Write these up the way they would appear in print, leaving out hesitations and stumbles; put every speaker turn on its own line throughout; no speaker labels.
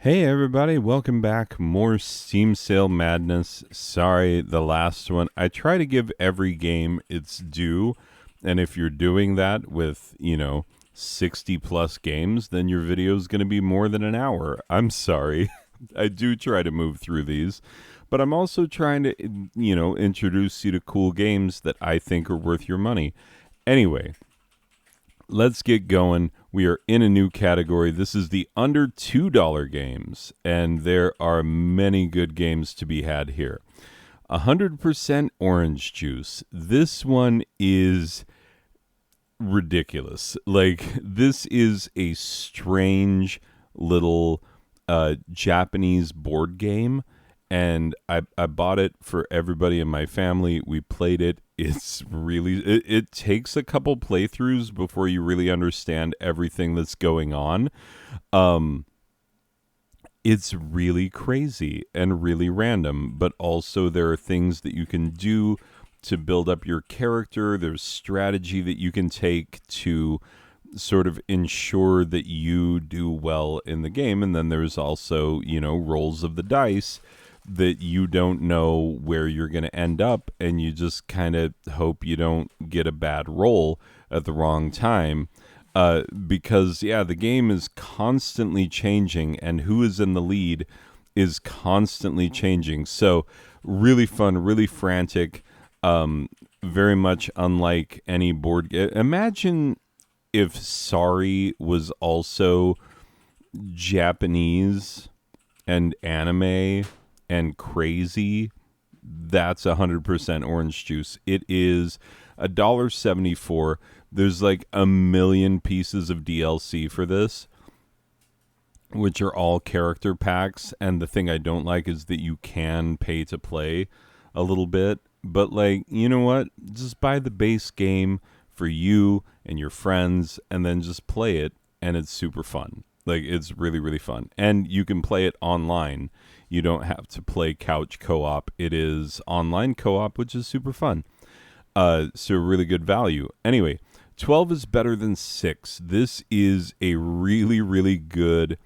Hey everybody, welcome back. More Steam Sale madness. Sorry, the last one. I try to give every game its due, and if you're doing that with, 60 plus games, then your video is going to be more than an hour. I'm sorry. I do try to move through these, but I'm also trying to, introduce you to cool games that I think are worth your money. Anyway, let's get going. We are in a new category. This is the under $2 games, and there are many good games to be had here. 100% orange juice. This one is ridiculous. Like, this is a strange little Japanese board game, and I bought it for everybody in my family. We played it. It takes a couple playthroughs before you really understand everything that's going on. Um, it's really crazy and really random, but also there are things that you can do to build up your character. There's strategy that you can take to sort of ensure that you do well in the game. And then there's also, rolls of the dice that you don't know where you're going to end up, and you just kind of hope you don't get a bad roll at the wrong time. Because, the game is constantly changing, and who is in the lead is constantly changing. So, really fun, really frantic, very much unlike any board game. Imagine if Sorry was also Japanese and anime and crazy. That's 100% orange juice. It is $1.74. There's like a million pieces of DLC for this, which are all character packs. And the thing I don't like is that you can pay to play a little bit. But, like, you know what? Just buy the base game for you and your friends, and then just play it, and it's super fun. Like, it's really, really fun. And you can play it online. You don't have to play couch co-op. It is online co-op, which is super fun. So really good value. Anyway, 12 is better than 6. This is a really, really good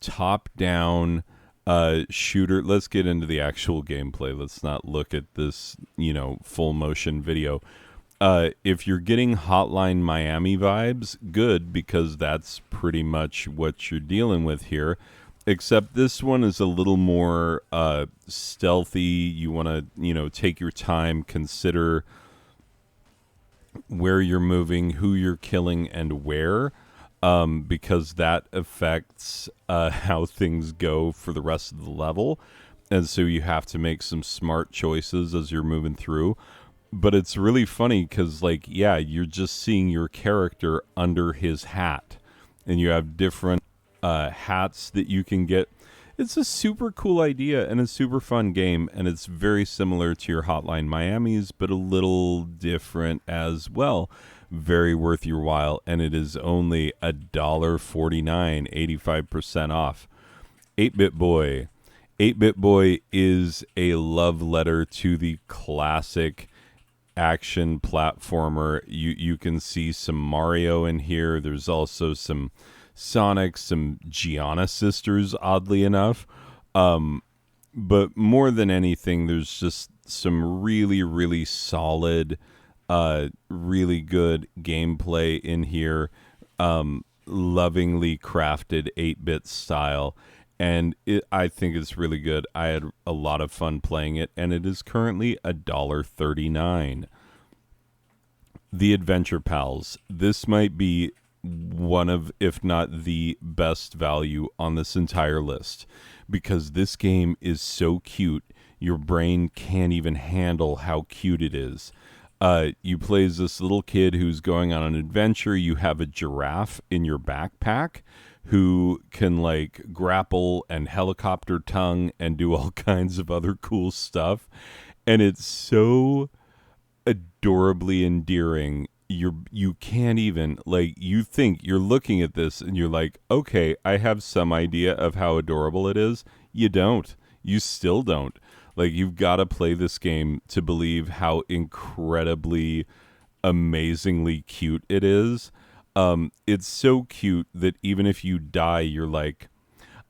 top-down shooter. Let's get into the actual gameplay. Let's not look at this, full motion video. If you're getting Hotline Miami vibes, good, because that's pretty much what you're dealing with here. Except this one is a little more stealthy. You want to, take your time, consider where you're moving, who you're killing, and where, because that affects how things go for the rest of the level. And so you have to make some smart choices as you're moving through. But it's really funny because, you're just seeing your character under his hat, and you have different hats that you can get. It's a super cool idea and a super fun game, and it's very similar to your Hotline Miami's, but a little different as well. Very worth your while, and it is only $1.49, 85% off. 8-Bit Boy. 8-Bit Boy is a love letter to the classic action platformer. You can see some Mario in here. There's also some Sonic, some Gianna sisters, oddly enough. But more than anything, there's just some really, really solid, really good gameplay in here. Lovingly crafted 8-bit style. And I think it's really good. I had a lot of fun playing it, and it is currently $1.39. The Adventure Pals. This might be one of, if not the best value on this entire list, because this game is so cute, your brain can't even handle how cute it is. You play as this little kid who's going on an adventure. You have a giraffe in your backpack who can grapple and helicopter tongue and do all kinds of other cool stuff. And it's so adorably endearing. You can't even, you think you're looking at this and you're like, okay, I have some idea of how adorable it is. You don't. You still don't. You've got to play this game to believe how incredibly, amazingly cute it is. It's so cute that even if you die, you're like,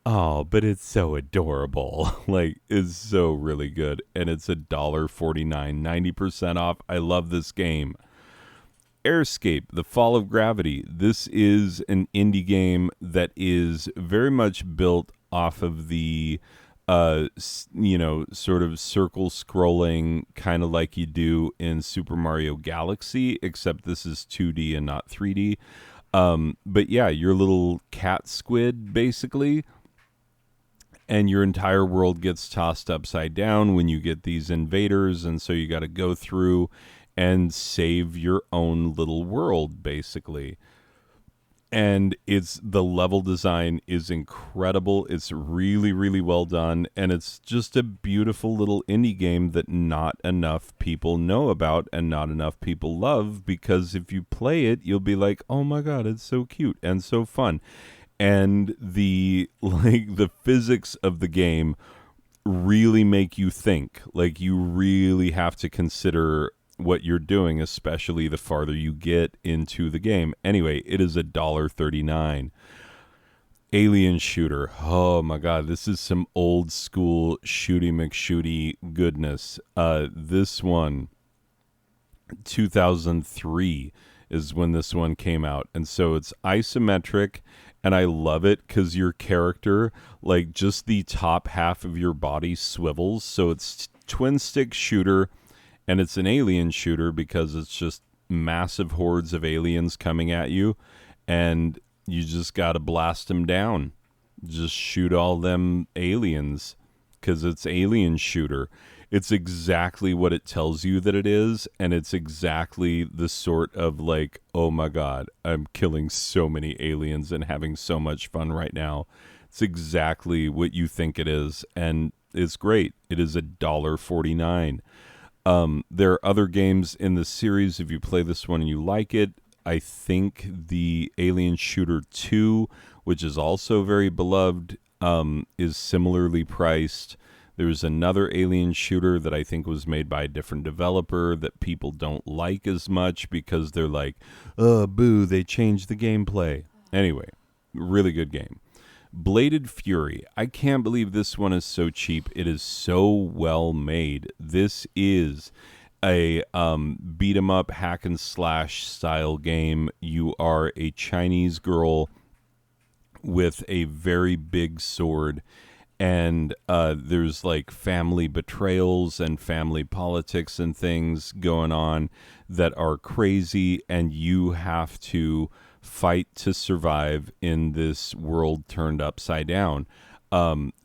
Oh, but it's so adorable. Like, it's so really good. And it's $1.49, 90% off. I love this game. Airscape, The Fall of Gravity. This is an indie game that is very much built off of the sort of circle scrolling, kind of like you do in Super Mario Galaxy, except this is 2D and not 3D. But yeah, your little cat squid basically, and your entire world gets tossed upside down when you get these invaders, and so you got to go through and save your own little world basically. And it's the level design is incredible. It's really really well done, and it's just a beautiful little indie game that not enough people know about and not enough people love, because if you play it you'll be like, "Oh my god, it's so cute and so fun." And the like the physics of the game really make you think. Like, you really have to consider what you're doing, especially the farther you get into the game. Anyway, it is $1.39. Alien Shooter. Oh my god, this is some old school shooty McShooty goodness. This one, 2003 is when this one came out, and so it's isometric, and I love it because your character, like, just the top half of your body swivels, so it's twin stick shooter, and it's an alien shooter because it's just massive hordes of aliens coming at you, and you just gotta blast them down. Just shoot all them aliens because it's alien shooter. It's exactly what it tells you that it is, and it's exactly the sort of like, oh my god, I'm killing so many aliens and having so much fun right now. It's exactly what you think it is, and it's great. It is $1.49. There are other games in the series. If you play this one and you like it, I think the Alien Shooter 2, which is also very beloved, is similarly priced. There's another Alien Shooter that I think was made by a different developer that people don't like as much because they're like, oh, boo, they changed the gameplay. Anyway, really good game. Bladed Fury. I can't believe this one is so cheap. It is so well made. This is a beat 'em up hack and slash style game. You are a Chinese girl with a very big sword, and there's like family betrayals and family politics and things going on that are crazy, and you have to fight to survive in this world turned upside down.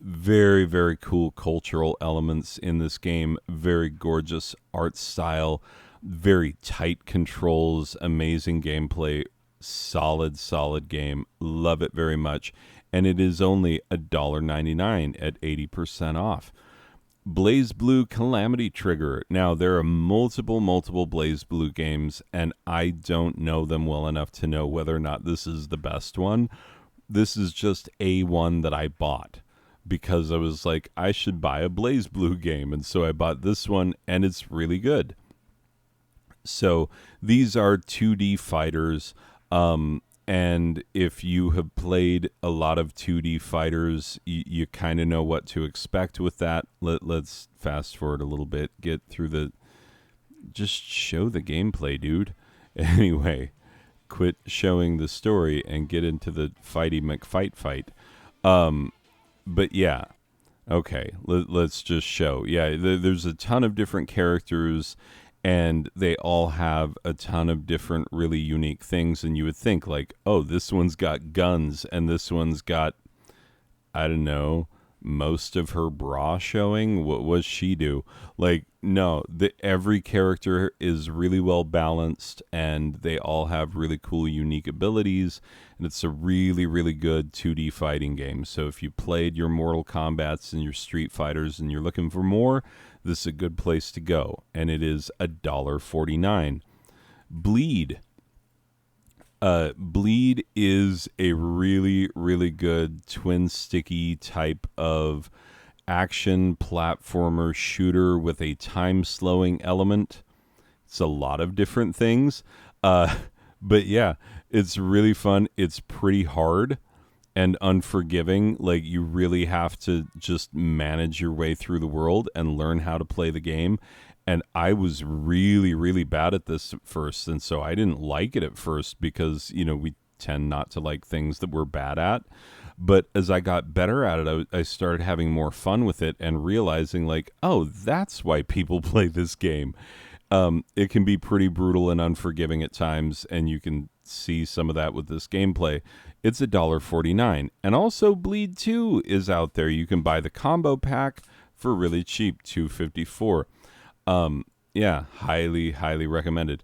Very, very cool cultural elements in this game. Very gorgeous art style. Very tight controls. Amazing gameplay. Solid, solid game. Love it very much. And it is only $1.99 at 80% off. Blaze Blue Calamity Trigger. Now, there are multiple Blaze Blue games, and I don't know them well enough to know whether or not this is the best one. This is just a one that I bought because I was like, I should buy a Blaze Blue game, and so I bought this one, and it's really good. So these are 2D fighters, and if you have played a lot of 2D fighters, you kind of know what to expect with that. Let's fast forward a little bit, get through the... Just show the gameplay, dude. Anyway, quit showing the story and get into the fighty fight. But yeah, okay, let's just show. Yeah, there's a ton of different characters, and they all have a ton of different really unique things, and you would think like, oh, this one's got guns and this one's got, I don't know, most of her bra showing. What was she do? Like, no, every character is really well balanced, and they all have really cool unique abilities, and it's a really, really good 2D fighting game. So if you played your Mortal Kombats and your Street Fighters and you're looking for more, this is a good place to go, and it is $1.49. Bleed. Bleed is a really, really good twin sticky type of action platformer shooter with a time slowing element. It's a lot of different things. But yeah, it's really fun. It's pretty hard. and unforgiving. Like, you really have to just manage your way through the world and learn how to play the game. And I was really, really bad at this at first. And so I didn't like it at first because, we tend not to like things that we're bad at. But as I got better at it, I started having more fun with it and realizing, like, oh, that's why people play this game. It can be pretty brutal and unforgiving at times, and you can see some of that with this gameplay. It's $1.49. And also Bleed 2 is out there. You can buy the combo pack for really cheap, $2.54. Yeah, highly, highly recommended.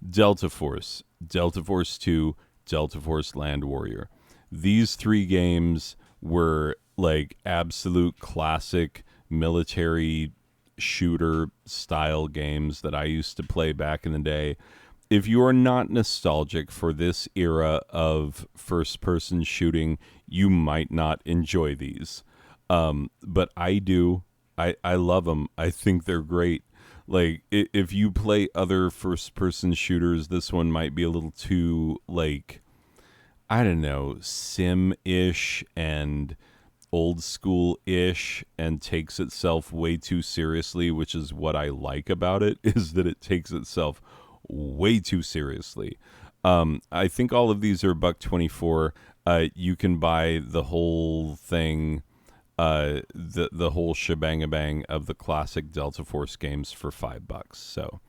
Delta Force 2, Delta Force Land Warrior. These three games were like absolute classic military shooter style games that I used to play back in the day. If you are not nostalgic for this era of first person shooting, you might not enjoy these. But I do. I love them. I think they're great. Like, if you play other first person shooters, this one might be a little too, like, I don't know, sim-ish and old school-ish, and takes itself way too seriously, which is what I like about it, is that it takes itself way too seriously. I think all of these are $1.24. You can buy the whole thing, the whole shebang of the classic Delta Force games for $5. So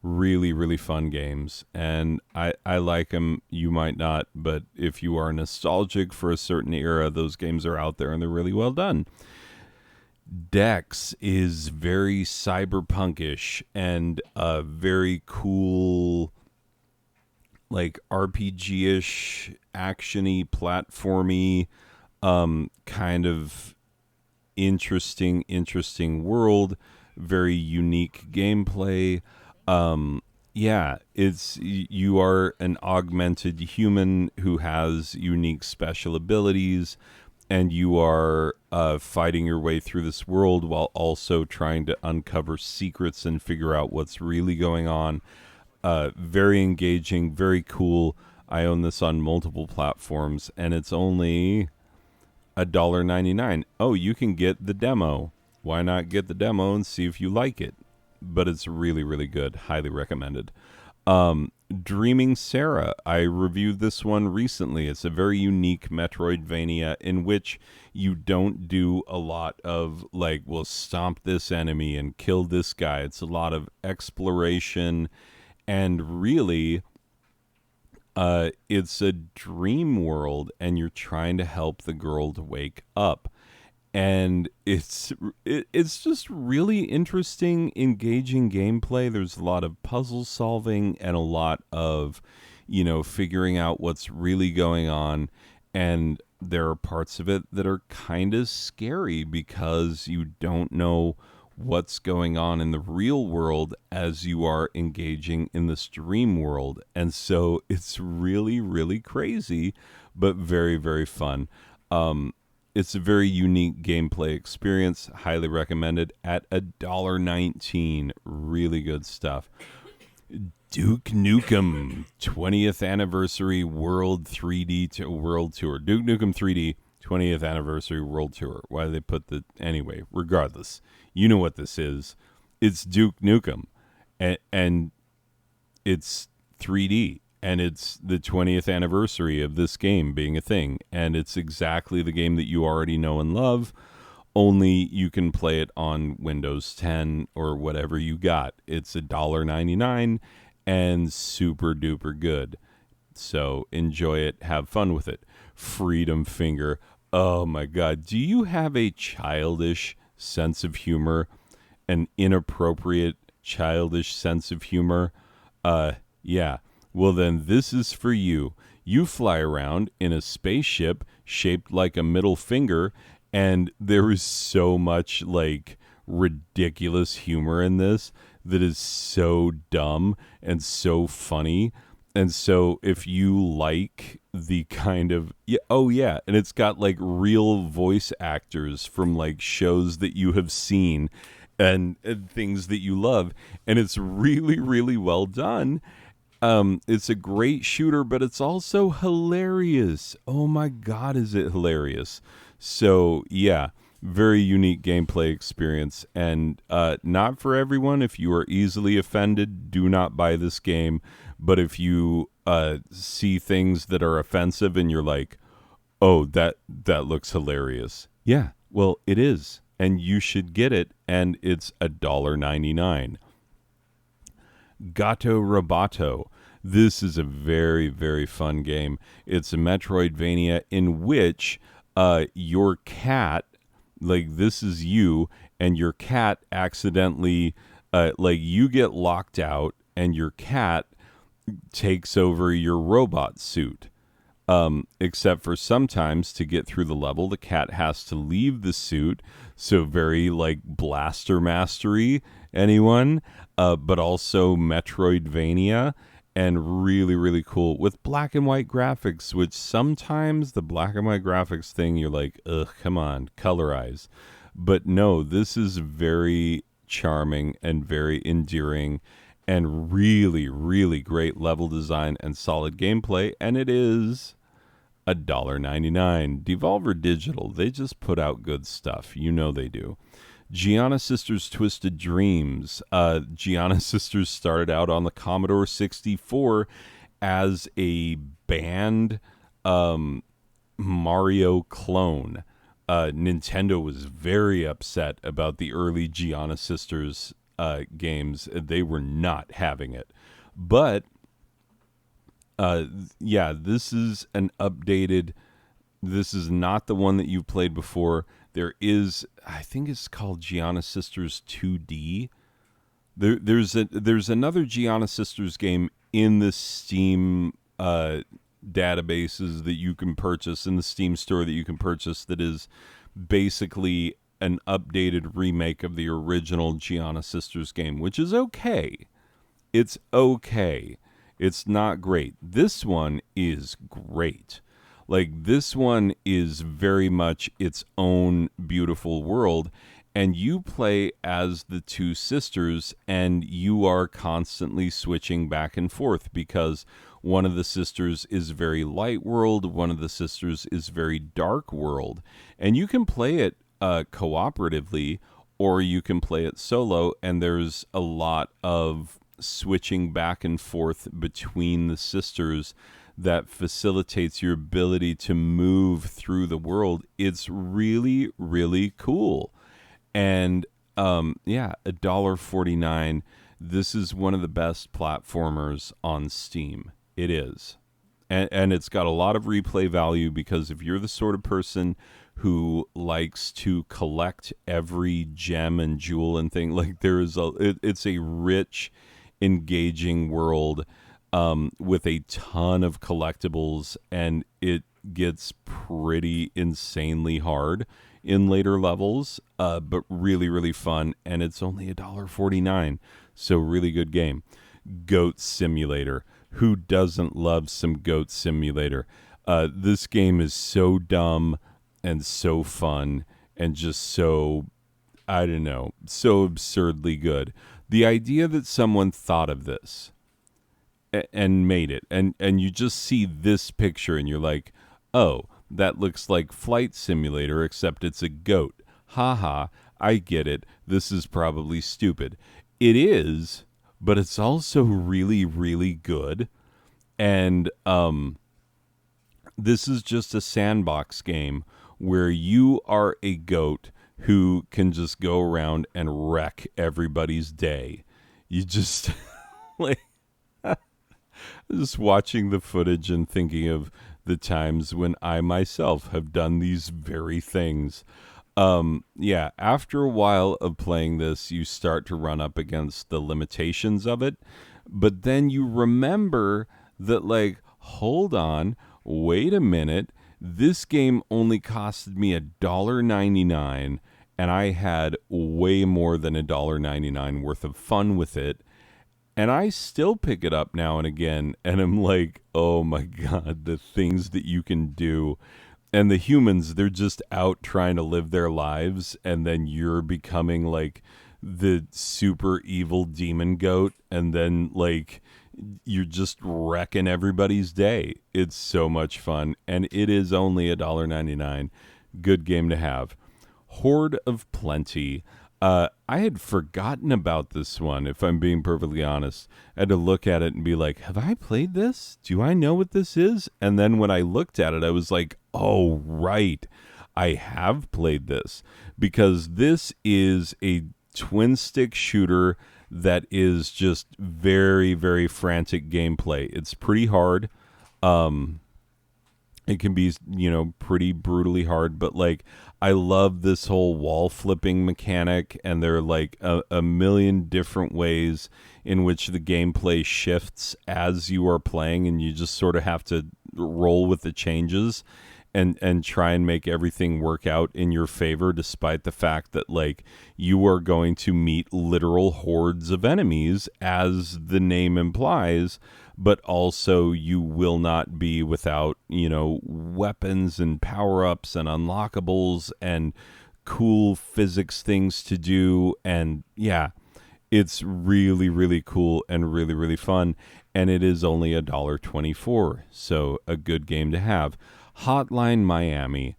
really, really fun games, and I like them. You might not, but if you are nostalgic for a certain era, those games are out there and they're really well done. Dex is very cyberpunkish and very cool, like RPG-ish, action-y, platformy, kind of interesting world, very unique gameplay. Yeah, you are an augmented human who has unique special abilities, and you are fighting your way through this world while also trying to uncover secrets and figure out what's really going on. Very engaging, very cool. I own this on multiple platforms, and it's only $1.99. Oh, you can get the demo. Why not get the demo and see if you like it? But it's really, really good. Highly recommended. Dreaming Sarah. I reviewed this one recently. It's a very unique Metroidvania in which you don't do a lot of, like, well, stomp this enemy and kill this guy. It's a lot of exploration, and really, it's a dream world, and you're trying to help the girl to wake up. And it's just really interesting, engaging gameplay. There's a lot of puzzle solving and a lot of, figuring out what's really going on. And there are parts of it that are kind of scary because you don't know what's going on in the real world as you are engaging in this dream world. And so it's really, really crazy, but very, very fun. It's a very unique gameplay experience. Highly recommended at $1.19. Really good stuff. Duke Nukem 20th Anniversary World 3D World Tour. Duke Nukem 3D 20th Anniversary World Tour. Why do they put the... Anyway, regardless. You know what this is. It's Duke Nukem. And it's 3D. And it's the 20th anniversary of this game being a thing. And it's exactly the game that you already know and love, only you can play it on Windows 10 or whatever you got. It's $1.99 and super duper good. So enjoy it. Have fun with it. Freedom Finger. Oh my God. Do you have a childish sense of humor? An inappropriate childish sense of humor? Yeah. Well, then this is for you. You fly around in a spaceship shaped like a middle finger, and there is so much, like, ridiculous humor in this that is so dumb and so funny. And so if you like the kind of... Yeah, oh, yeah. And it's got, like, real voice actors from, like, shows that you have seen and things that you love. And it's really, really well done. It's a great shooter, but it's also hilarious. Oh my God, is it hilarious? So yeah, very unique gameplay experience, and not for everyone. If you are easily offended, do not buy this game. But if you see things that are offensive and you're like, oh, that looks hilarious. Yeah, well, it is, and you should get it, and it's $1.99. Gato Roboto. This is a very, very fun game. It's a Metroidvania in which your cat, like this is you, and your cat accidentally, like you get locked out, and your cat takes over your robot suit. Except for sometimes to get through the level, the cat has to leave the suit. So very like Blaster Mastery, anyone? But also Metroidvania, and really, really cool with black and white graphics, which sometimes the black and white graphics thing, you're like, ugh, come on, colorize. But no, this is very charming and very endearing and really, really great level design and solid gameplay. And it is $1.99. Devolver Digital, they just put out good stuff. You know they do. Gianna Sisters Twisted Dreams. Gianna Sisters started out on the Commodore 64 as a banned Mario clone. Nintendo was very upset about the early Gianna Sisters games. They were not having it. But, yeah, this is an updated... This is not the one that you've played before. There is, I think it's called Gianna Sisters 2D. There's another Gianna Sisters game in the Steam databases that you can purchase, in the Steam store that you can purchase, that is basically an updated remake of the original Gianna Sisters game, which is okay. It's okay. It's not great. This one is great. Like, this one is very much its own beautiful world, and you play as the two sisters, and you are constantly switching back and forth because one of the sisters is very light world, one of the sisters is very dark world, and you can play it cooperatively, or you can play it solo, and there's a lot of switching back and forth between the sisters that facilitates your ability to move through the world. It's really, really cool. And yeah, $1.49. This is one of the best platformers on Steam. It is. And it's got a lot of replay value, because if you're the sort of person who likes to collect every gem and jewel and thing, like it's a rich, engaging world with a ton of collectibles, and it gets pretty insanely hard in later levels, but really, really fun, and it's only $1.49, so really good game. Goat Simulator. Who doesn't love some Goat Simulator? This game is so dumb and so fun and just so, I don't know, so absurdly good. The idea that someone thought of this and made it, and you just see this picture and you're like, oh, that looks like Flight Simulator, except it's a goat. Haha, I get it. This is probably stupid. It is, but it's also really, really good. And this is just a sandbox game where you are a goat who can just go around and wreck everybody's day. You just like just watching the footage and thinking of the times when I myself have done these very things. Yeah, after a while of playing this, you start to run up against the limitations of it, but then you remember that, like, hold on, wait a minute, this game only costed me $1.99, and I had way more than $1.99 worth of fun with it. And I still pick it up now and again, and I'm like, oh my God, the things that you can do. And the humans, they're just out trying to live their lives, and then you're becoming like the super evil demon goat, and then like you're just wrecking everybody's day. It's so much fun, and it is only $1.99. Good game to have. Horde of Plenty. I had forgotten about this one, if I'm being perfectly honest. I had to look at it and be like, have I played this? Do I know what this is? And then when I looked at it, I was like, oh, right. I have played this because this is a twin stick shooter that is just very, very frantic gameplay. It's pretty hard. Um, it can be, pretty brutally hard, but like I love this whole wall flipping mechanic, and there are like a million different ways in which the gameplay shifts as you are playing, and you just sort of have to roll with the changes and try and make everything work out in your favor, despite the fact that like you are going to meet literal hordes of enemies, as the name implies, but also you will not be without, weapons and power-ups and unlockables and cool physics things to do. And yeah, it's really, really cool and really, really fun. And it is only $1.24, so a good game to have. Hotline Miami.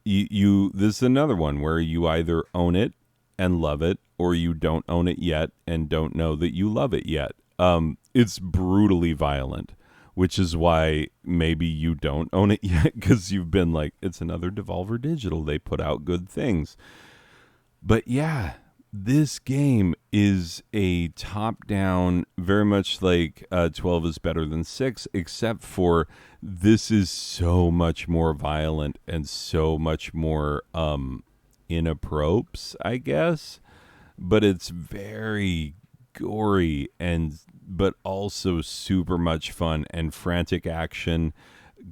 You this is another one where you either own it and love it, or you don't own it yet and don't know that you love it yet. It's brutally violent, which is why maybe you don't own it yet, because you've been like, it's another Devolver Digital. They put out good things. But yeah, this game is a top-down, very much like 12 is better than 6, except for this is so much more violent and so much more inappropriate, I guess. But it's very gory, but also super much fun and frantic action.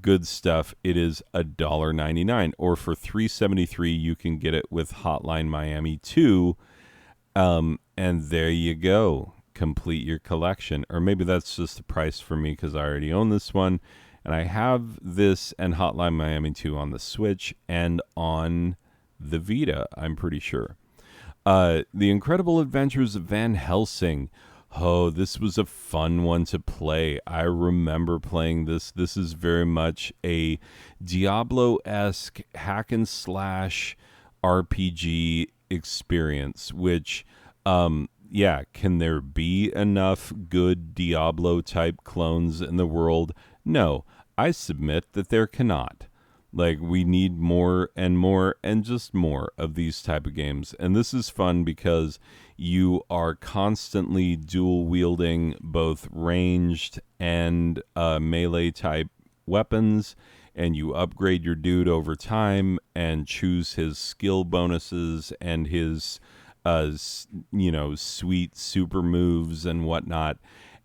Good stuff. It is $1.99, or for $3.73 you can get it with Hotline Miami 2. And there you go. Complete your collection. Or maybe that's just the price for me because I already own this one. And I have this and Hotline Miami 2 on the Switch and on the Vita, I'm pretty sure. The Incredible Adventures of Van Helsing. Oh, this was a fun one to play. I remember playing this. This is very much a Diablo-esque hack and slash RPG experience, which, can there be enough good Diablo type clones in the world? No, I submit that there cannot. Like, we need more and more and just more of these type of games. And this is fun because you are constantly dual wielding both ranged and melee type weapons, and you upgrade your dude over time and choose his skill bonuses and his sweet super moves and whatnot.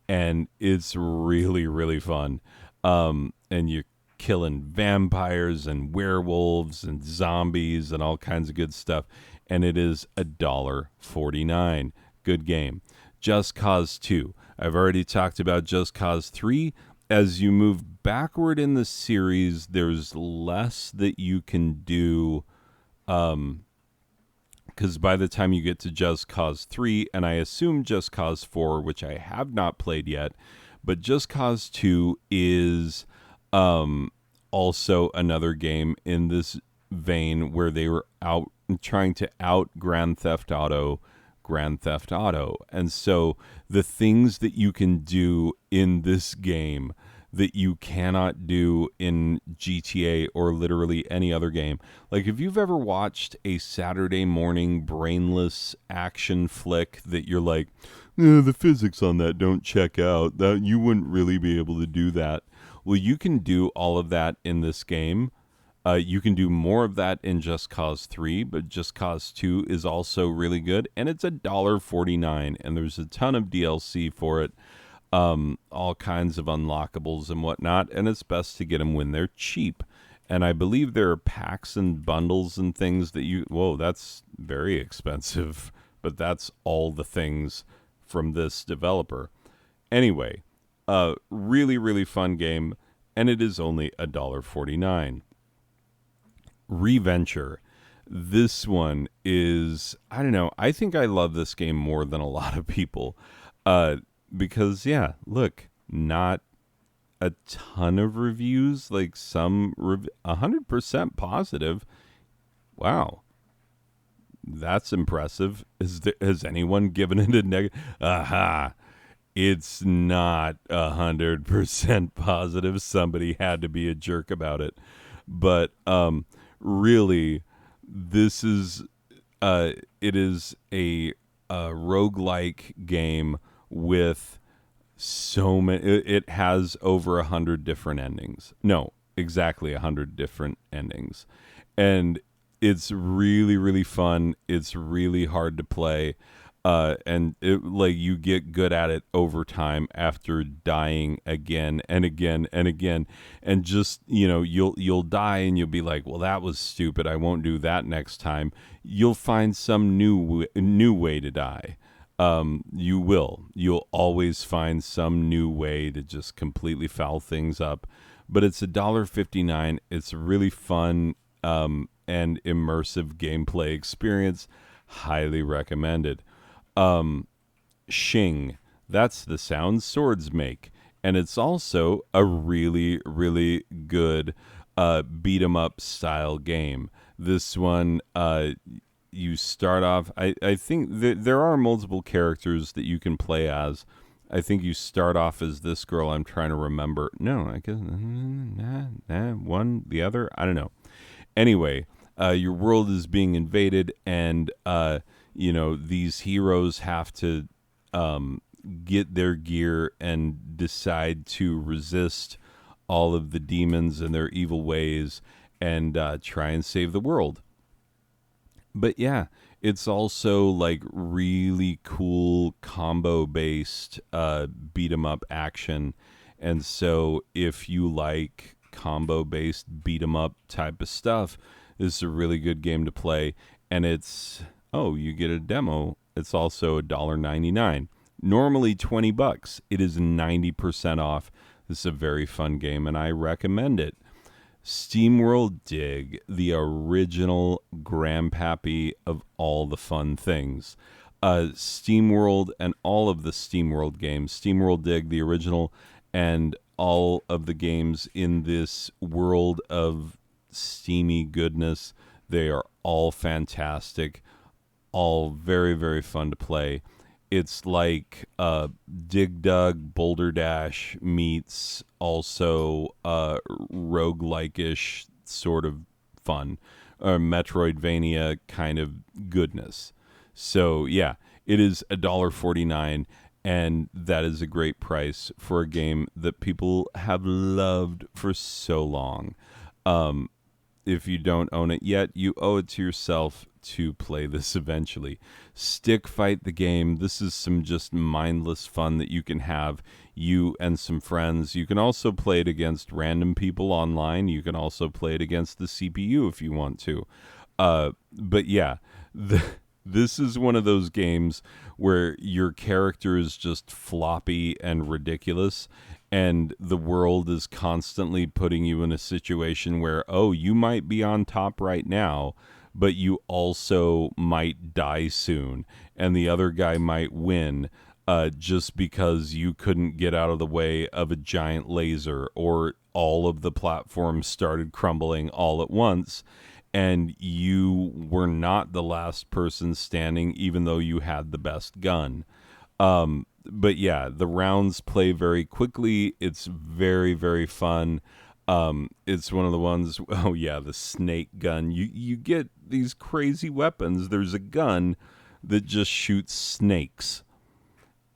And it's really, really fun. And you're killing vampires and werewolves and zombies and all kinds of good stuff. And it is $1.49. Good game. Just Cause 2. I've already talked about Just Cause 3. As you move backward in the series, there's less that you can do, because by the time you get to Just Cause 3, and I assume Just Cause 4, which I have not played yet, but Just Cause 2 is also another game in this vein where they were out trying to out Grand Theft Auto. And so the things that you can do in this game that you cannot do in GTA or literally any other game. Like, if you've ever watched a Saturday morning brainless action flick that you're like, the physics on that don't check out, that you wouldn't really be able to do that. Well, you can do all of that in this game. You can do more of that in Just Cause 3, but Just Cause 2 is also really good, and it's $1.49, and there's a ton of DLC for it, all kinds of unlockables and whatnot, and it's best to get them when they're cheap. And I believe there are packs and bundles and things that whoa, that's very expensive, but that's all the things from this developer. Anyway, really, really fun game, and it is only $1.49. Reventure. This one is, I don't know, I think I love this game more than a lot of people. Because yeah, look, not a ton of reviews, like 100% positive. Wow, that's impressive. Has anyone given it a negative? Aha. It's not 100% positive. Somebody had to be a jerk about it. But really, this is it is a roguelike game with so many. It has over 100 different endings. No, exactly 100 different endings, and it's really really fun. It's really hard to play, and like you get good at it over time after dying again and again and again, and just you'll die and you'll be like, well, that was stupid. I won't do that next time. You'll find some new way to die. You'll always find some new way to just completely foul things up. But it's $1.59. It's a really fun and immersive gameplay experience. Highly recommended. Shing, that's the sound swords make. And it's also a really, really good beat 'em up style game. This one, you start off. I think there are multiple characters that you can play as. I think you start off as this girl. I'm trying to remember. No, I guess one, the other. I don't know. Anyway, your world is being invaded, and these heroes have to get their gear and decide to resist all of the demons and their evil ways, and try and save the world. But yeah, it's also like really cool combo based beat 'em up action. And so if you like combo based beat 'em up type of stuff, this is a really good game to play. And you get a demo. It's also $1.99. Normally $20. It is 90% off. This is a very fun game and I recommend it. SteamWorld Dig, the original grandpappy of all the fun things. SteamWorld and all of the SteamWorld games, SteamWorld Dig, the original, and all of the games in this world of steamy goodness, they are all fantastic, all very, very fun to play. It's like Dig Dug Boulder Dash meets also roguelike-ish sort of fun, or Metroidvania kind of goodness. So yeah, it is $1.49, and that is a great price for a game that people have loved for so long. If you don't own it yet, you owe it to yourself to play this eventually. Stick Fight the game. This is some just mindless fun that you can have, you and some friends. You can also play it against random people online. You can also play it against the CPU if you want to. But yeah, this is one of those games where your character is just floppy and ridiculous, and the world is constantly putting you in a situation where, oh, you might be on top right now, but you also might die soon, and the other guy might win just because you couldn't get out of the way of a giant laser, or all of the platforms started crumbling all at once, and you were not the last person standing, even though you had the best gun. But yeah, the rounds play very quickly. It's very, very fun. It's one of the ones. Oh yeah, the snake gun. You get these crazy weapons. There's a gun that just shoots snakes,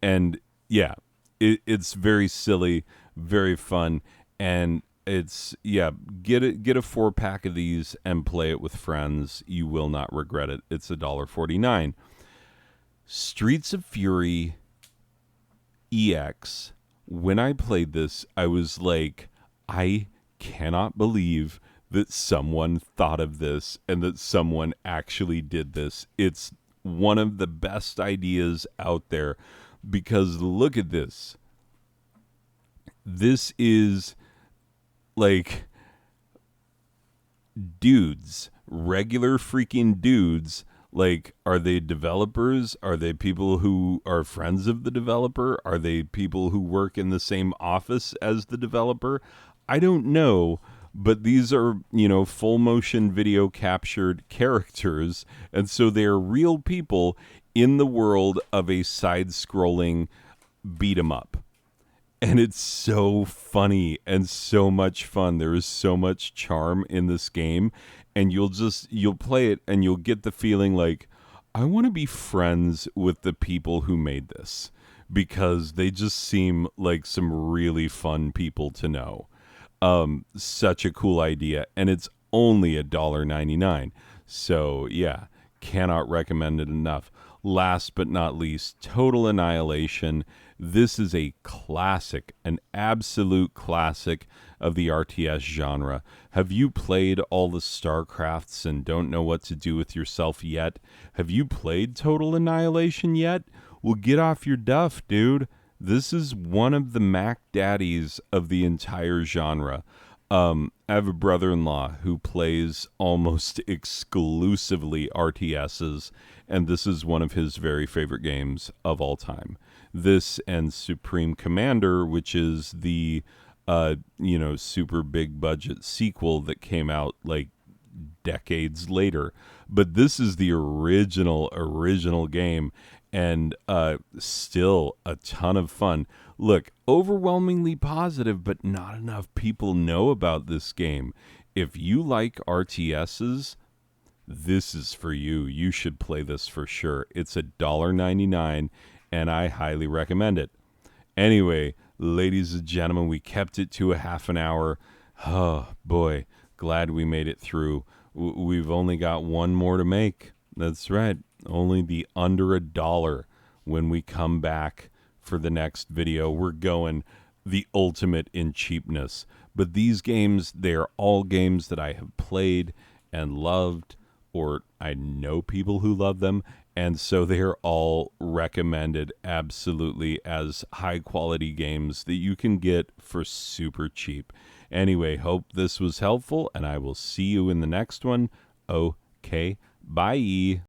and yeah, it's very silly, very fun, and get a 4-pack of these and play it with friends. You will not regret it. It's $1.49. Streets of Fury EX. When I played this, I was like, I cannot believe that someone thought of this and that someone actually did this. It's one of the best ideas out there, because look at this. This is like dudes, regular freaking dudes, Like, are they developers? Are they people who are friends of the developer? Are they people who work in the same office as the developer? I don't know, but these are, full motion video captured characters. And so they're real people in the world of a side scrolling beat 'em up. And it's so funny and so much fun. There is so much charm in this game, and you'll play it and you'll get the feeling like, I want to be friends with the people who made this, because they just seem like some really fun people to know. Such a cool idea, and it's only $1.99. So yeah, cannot recommend it enough. Last but not least, Total Annihilation. This is a classic, an absolute classic of the RTS genre. Have you played all the StarCrafts and don't know what to do with yourself yet? Have you played Total Annihilation yet? Well, get off your duff, dude. This is one of the Mac daddies of the entire genre. I have a brother-in-law who plays almost exclusively RTSs, and this is one of his very favorite games of all time. This and Supreme Commander, which is the, super big budget sequel that came out like decades later. But this is the original game, and still a ton of fun. Look, overwhelmingly positive, but not enough people know about this game. If you like RTSs, this is for you. You should play this for sure. It's $1.99, and I highly recommend it. Anyway, ladies and gentlemen, we kept it to a half an hour. Oh, boy, glad we made it through. We've only got one more to make. That's right, only the under $1. When we come back for the next video, we're going the ultimate in cheapness. But these games, they are all games that I have played and loved, or I know people who love them, and so they're all recommended absolutely as high quality games that you can get for super cheap. Anyway, hope this was helpful, and I will see you in the next one. Okay, bye.